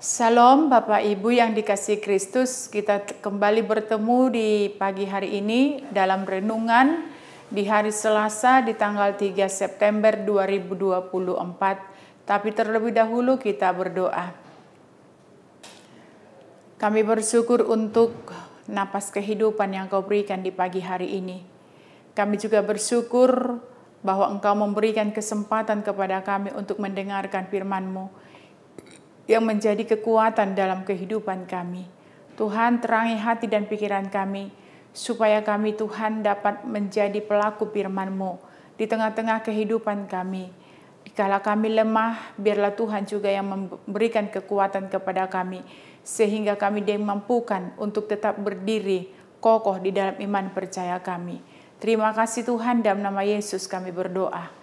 Salam Bapak Ibu yang dikasihi Kristus, kita kembali bertemu di pagi hari ini dalam renungan di hari Selasa di tanggal 3 September 2024. Tapi terlebih dahulu kita berdoa. Kami bersyukur untuk napas kehidupan yang Kau berikan di pagi hari ini. Kami juga bersyukur bahwa Engkau memberikan kesempatan kepada kami untuk mendengarkan firman-Mu yang menjadi kekuatan dalam kehidupan kami. Tuhan, terangi hati dan pikiran kami, supaya kami Tuhan dapat menjadi pelaku firman-Mu di tengah-tengah kehidupan kami. Dikala kami lemah, biarlah Tuhan juga yang memberikan kekuatan kepada kami, sehingga kami dimampukan untuk tetap berdiri kokoh di dalam iman percaya kami. Terima kasih Tuhan, dalam nama Yesus kami berdoa.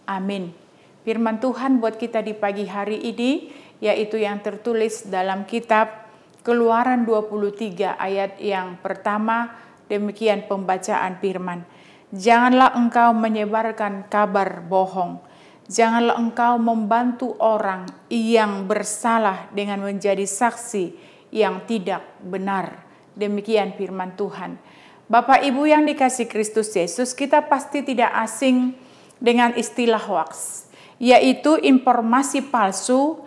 Amin. Firman Tuhan buat kita di pagi hari ini, yaitu yang tertulis dalam kitab Keluaran 23 ayat yang pertama, demikian pembacaan firman. Janganlah engkau menyebarkan kabar bohong. Janganlah engkau membantu orang yang bersalah dengan menjadi saksi yang tidak benar. Demikian firman Tuhan. Bapak Ibu yang dikasihi Kristus Yesus, kita pasti tidak asing dengan istilah hoax, yaitu informasi palsu,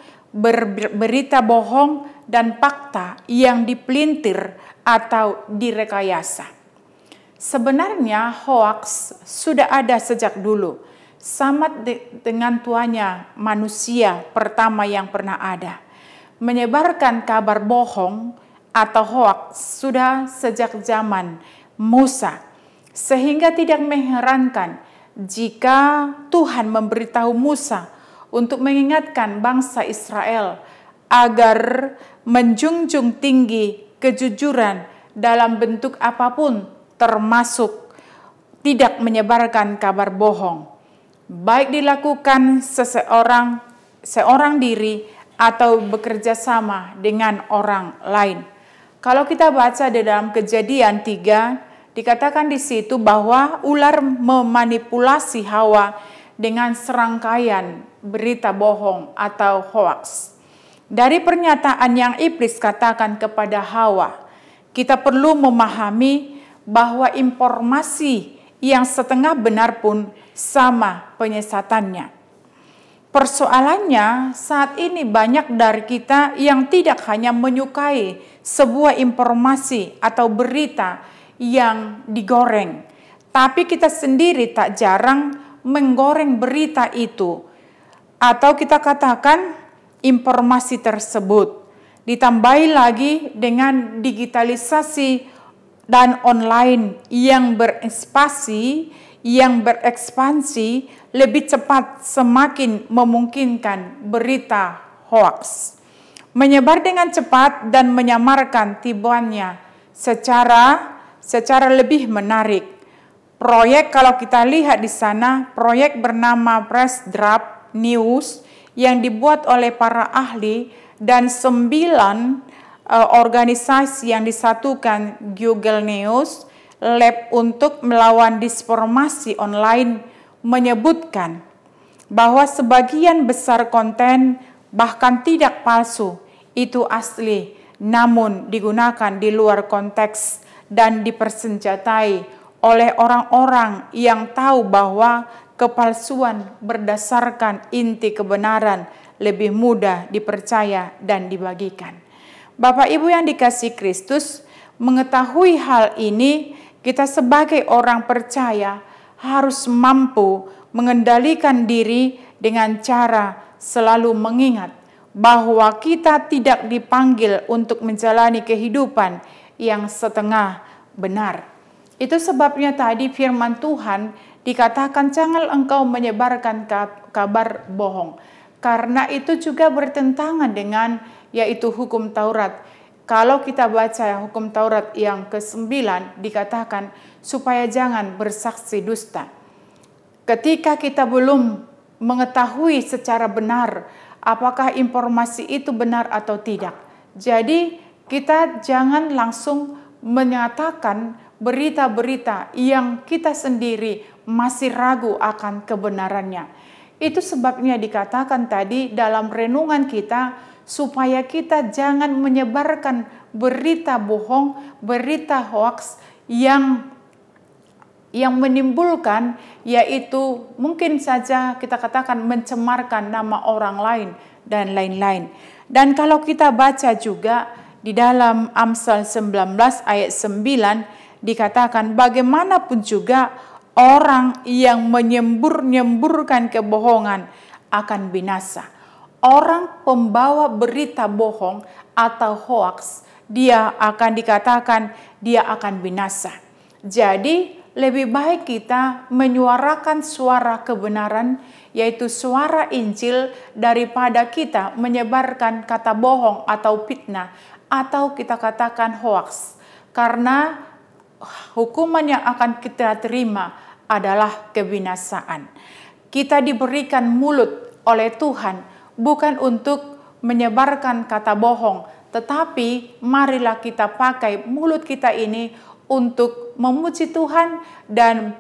berita bohong, dan fakta yang dipelintir atau direkayasa. Sebenarnya hoaks sudah ada sejak dulu, sama dengan tuanya manusia pertama yang pernah ada. Menyebarkan kabar bohong atau hoaks sudah sejak zaman Musa, sehingga tidak mengherankan jika Tuhan memberitahu Musa untuk mengingatkan bangsa Israel agar menjunjung tinggi kejujuran dalam bentuk apapun, termasuk tidak menyebarkan kabar bohong, baik dilakukan seorang diri atau bekerja sama dengan orang lain. Kalau kita baca di dalam Kejadian 3, dikatakan di situ bahwa ular memanipulasi Hawa dengan serangkaian berita bohong atau hoaks. Dari pernyataan yang iblis katakan kepada Hawa, kita perlu memahami bahwa informasi yang setengah benar pun sama penyesatannya. Persoalannya saat ini banyak dari kita yang tidak hanya menyukai sebuah informasi atau berita yang digoreng, tapi kita sendiri tak jarang menggoreng berita itu, atau kita katakan informasi tersebut. Ditambahi lagi dengan digitalisasi dan online yang berekspansi lebih cepat, semakin memungkinkan berita hoaks menyebar dengan cepat dan menyamarkan tibuannya secara lebih menarik. Proyek, kalau kita lihat di sana, proyek bernama Press Draft News yang dibuat oleh para ahli dan 9 organisasi yang disatukan, Google News, Lab untuk melawan disinformasi online, menyebutkan bahwa sebagian besar konten bahkan tidak palsu, itu asli, namun digunakan di luar konteks dan dipersenjatai oleh orang-orang yang tahu bahwa kepalsuan berdasarkan inti kebenaran lebih mudah dipercaya dan dibagikan. Bapak Ibu yang dikasihi Kristus, mengetahui hal ini, kita sebagai orang percaya harus mampu mengendalikan diri dengan cara selalu mengingat bahwa kita tidak dipanggil untuk menjalani kehidupan yang setengah benar. Itu sebabnya tadi firman Tuhan dikatakan jangan engkau menyebarkan kabar bohong. Karena itu juga bertentangan dengan yaitu hukum Taurat. Kalau kita baca hukum Taurat yang ke-9 dikatakan supaya jangan bersaksi dusta. Ketika kita belum mengetahui secara benar apakah informasi itu benar atau tidak. Jadi kita jangan langsung menyatakan berita-berita yang kita sendiri masih ragu akan kebenarannya. Itu sebabnya dikatakan tadi dalam renungan kita, supaya kita jangan menyebarkan berita bohong, berita hoaks yang menimbulkan, yaitu mungkin saja kita katakan mencemarkan nama orang lain dan lain-lain. Dan kalau kita baca juga di dalam Amsal 19 ayat 9 dikatakan, bagaimanapun juga orang yang menyembur-nyemburkan kebohongan akan binasa. Orang pembawa berita bohong atau hoaks, dia akan dikatakan dia akan binasa. Jadi lebih baik kita menyuarakan suara kebenaran, yaitu suara Injil, daripada kita menyebarkan kata bohong atau fitnah, atau kita katakan hoaks. Karena hukuman yang akan kita terima adalah kebinasaan. Kita diberikan mulut oleh Tuhan bukan untuk menyebarkan kata bohong, tetapi marilah kita pakai mulut kita ini untuk memuji Tuhan dan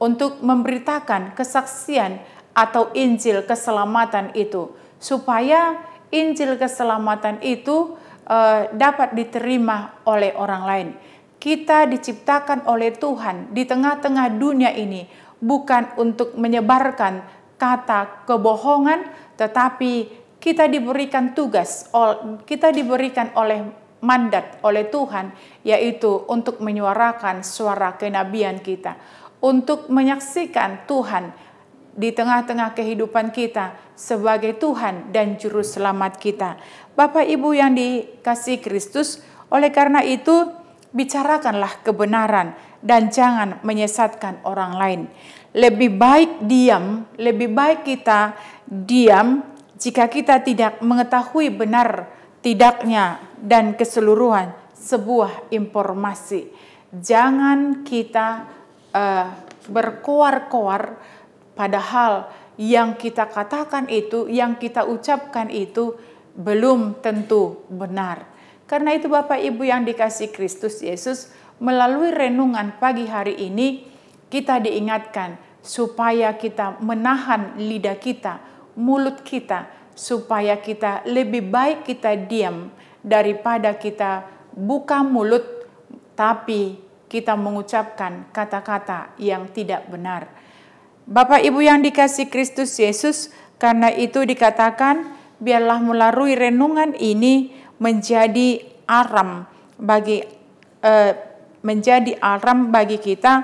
untuk memberitakan kesaksian atau Injil keselamatan itu, supaya Injil keselamatan itu dapat diterima oleh orang lain. Kita diciptakan oleh Tuhan di tengah-tengah dunia ini bukan untuk menyebarkan kata kebohongan, tetapi kita diberikan tugas, kita diberikan oleh mandat oleh Tuhan, yaitu untuk menyuarakan suara kenabian kita, untuk menyaksikan Tuhan di tengah-tengah kehidupan kita sebagai Tuhan dan Juru Selamat kita. Bapak Ibu yang dikasihi Kristus, oleh karena itu bicarakanlah kebenaran dan jangan menyesatkan orang lain. Lebih baik kita diam jika kita tidak mengetahui benar tidaknya dan keseluruhan sebuah informasi. Jangan kita berkoar-koar, padahal yang kita katakan itu, yang kita ucapkan itu belum tentu benar. Karena itu Bapak Ibu yang dikasihi Kristus Yesus, melalui renungan pagi hari ini kita diingatkan supaya kita menahan lidah kita, mulut kita, supaya kita lebih baik kita diam daripada kita buka mulut tapi kita mengucapkan kata-kata yang tidak benar. Bapak Ibu yang dikasihi Kristus Yesus, karena itu dikatakan biarlah melalui renungan ini menjadi aram bagi kita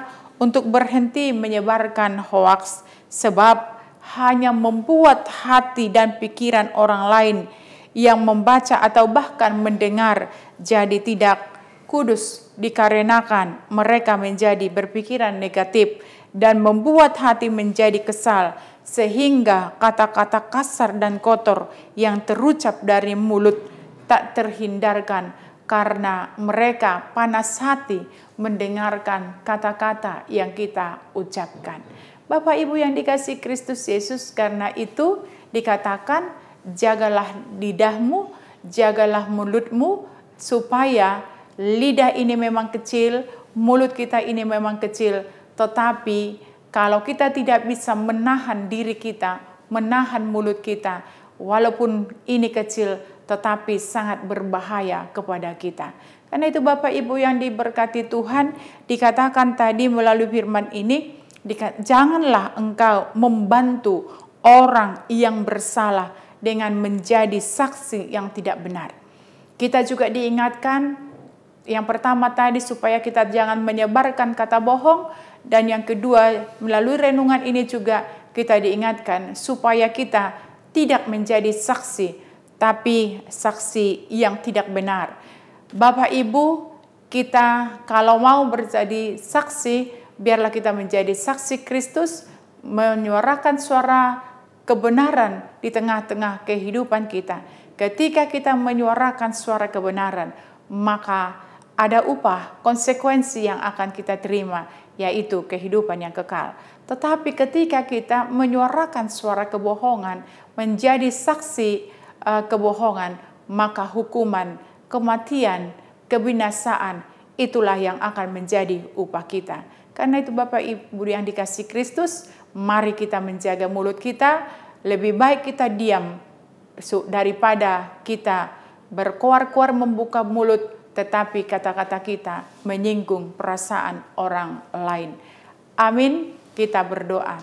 untuk berhenti menyebarkan hoaks, sebab hanya membuat hati dan pikiran orang lain yang membaca atau bahkan mendengar jadi tidak kudus, dikarenakan mereka menjadi berpikiran negatif dan membuat hati menjadi kesal, sehingga kata-kata kasar dan kotor yang terucap dari mulut tak terhindarkan karena mereka panas hati mendengarkan kata-kata yang kita ucapkan. Bapak Ibu yang dikasihi Kristus Yesus, karena itu dikatakan jagalah lidahmu, jagalah mulutmu, supaya lidah ini memang kecil, mulut kita ini memang kecil, tetapi kalau kita tidak bisa menahan diri kita, menahan mulut kita, walaupun ini kecil, tetapi sangat berbahaya kepada kita. Karena itu Bapak Ibu yang diberkati Tuhan, dikatakan tadi melalui firman ini, janganlah engkau membantu orang yang bersalah dengan menjadi saksi yang tidak benar. Kita juga diingatkan, yang pertama tadi supaya kita jangan menyebarkan kata bohong, dan yang kedua melalui renungan ini juga kita diingatkan supaya kita tidak menjadi saksi, tapi saksi yang tidak benar. Bapak Ibu, kita kalau mau menjadi saksi, biarlah kita menjadi saksi Kristus, menyuarakan suara kebenaran di tengah-tengah kehidupan kita. Ketika kita menyuarakan suara kebenaran, maka ada upah, konsekuensi yang akan kita terima, yaitu kehidupan yang kekal. Tetapi ketika kita menyuarakan suara kebohongan, menjadi saksi kebohongan, maka hukuman, kematian, kebinasaan, itulah yang akan menjadi upah kita. Karena itu Bapak Ibu yang dikasihi Kristus, mari kita menjaga mulut kita, lebih baik kita diam daripada kita berkoar-koar membuka mulut, tetapi kata-kata kita menyinggung perasaan orang lain. Amin, kita berdoa.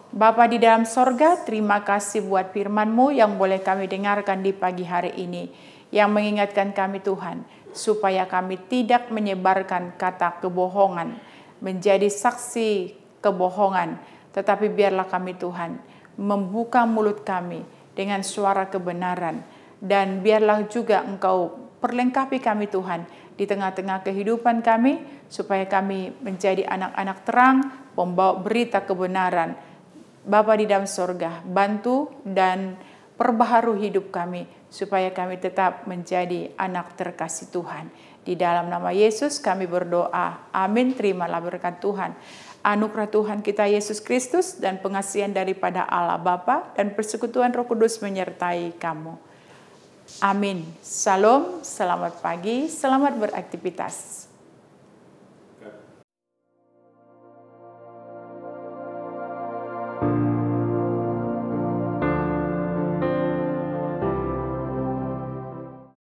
Bapa di dalam sorga, terima kasih buat firman-Mu yang boleh kami dengarkan di pagi hari ini, yang mengingatkan kami Tuhan, supaya kami tidak menyebarkan kata kebohongan, menjadi saksi kebohongan, tetapi biarlah kami Tuhan membuka mulut kami dengan suara kebenaran, dan biarlah juga Engkau perlengkapi kami Tuhan di tengah-tengah kehidupan kami, supaya kami menjadi anak-anak terang, pembawa berita kebenaran. Bapa di dalam sorga, bantu dan perbaharui hidup kami, supaya kami tetap menjadi anak terkasih Tuhan. Di dalam nama Yesus kami berdoa. Amin. Terimalah berkat Tuhan. Anugerah Tuhan kita Yesus Kristus dan pengasihan daripada Allah Bapa dan persekutuan Roh Kudus menyertai kamu. Amin. Salam, selamat pagi, selamat beraktivitas.